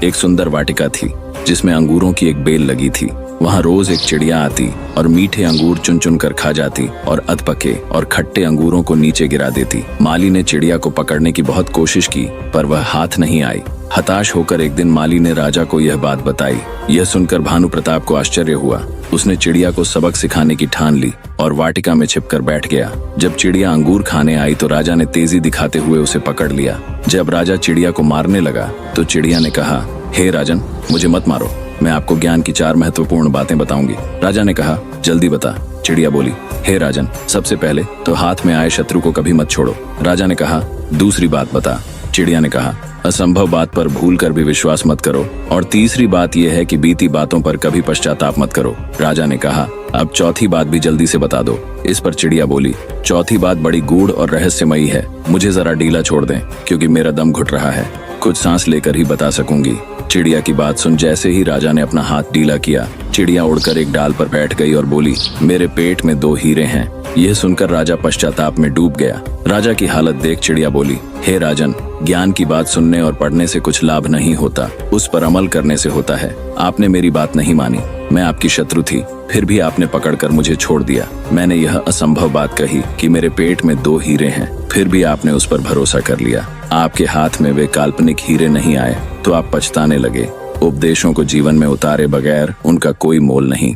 एक सुंदर वाटिका थी जिसमें अंगूरों की एक बेल लगी थी। वहाँ रोज एक चिड़िया आती और मीठे अंगूर चुन चुन कर खा जाती और अधपके और खट्टे अंगूरों को नीचे गिरा देती। माली ने चिड़िया को पकड़ने की बहुत कोशिश की पर वह हाथ नहीं आई। हताश होकर एक दिन माली ने राजा को यह बात बताई। यह सुनकर भानु प्रताप को आश्चर्य हुआ। उसने चिड़िया को सबक सिखाने की ठान ली और वाटिका में छिपकर बैठ गया। जब चिड़िया अंगूर खाने आई तो राजा ने तेजी दिखाते हुए उसे पकड़ लिया। जब राजा चिड़िया को मारने लगा तो चिड़िया ने कहा, हे राजन, मुझे मत मारो, मैं आपको ज्ञान की 4 महत्वपूर्ण बातें बताऊंगी। राजा ने कहा, जल्दी बता। चिड़िया बोली, हे राजन, सबसे पहले तो हाथ में आए शत्रु को कभी मत छोड़ो। राजा ने कहा, दूसरी बात बता। चिड़िया ने कहा, असंभव बात पर भूल कर भी विश्वास मत करो, और तीसरी बात यह है कि बीती बातों पर कभी पश्चाताप मत करो। राजा ने कहा, अब चौथी बात भी जल्दी से बता दो। इस पर चिड़िया बोली, चौथी बात बड़ी गूढ़ और रहस्यमयी है, मुझे जरा ढीला छोड़ दें क्योंकि मेरा दम घुट रहा है, कुछ सांस लेकर ही बता सकूंगी। चिड़िया की बात सुन जैसे ही राजा ने अपना हाथ ढीला किया, चिड़िया उड़कर एक डाल पर बैठ गई और बोली, मेरे पेट में 2 हीरे हैं। यह सुनकर राजा पश्चाताप में डूब गया। राजा की हालत देख चिड़िया बोली, हे राजन, ज्ञान की बात सुनने और पढ़ने से कुछ लाभ नहीं होता, उस पर अमल करने से होता है। आपने मेरी बात नहीं मानी, मैं आपकी शत्रु थी, फिर भी आपने पकड़कर मुझे छोड़ दिया। मैंने यह असंभव बात कही कि मेरे पेट में 2 हीरे हैं, फिर भी आपने उस पर भरोसा कर लिया। आपके हाथ में वे काल्पनिक हीरे नहीं आए तो आप पछताने लगे। उपदेशों को जीवन में उतारे बगैर उनका कोई मोल नहीं।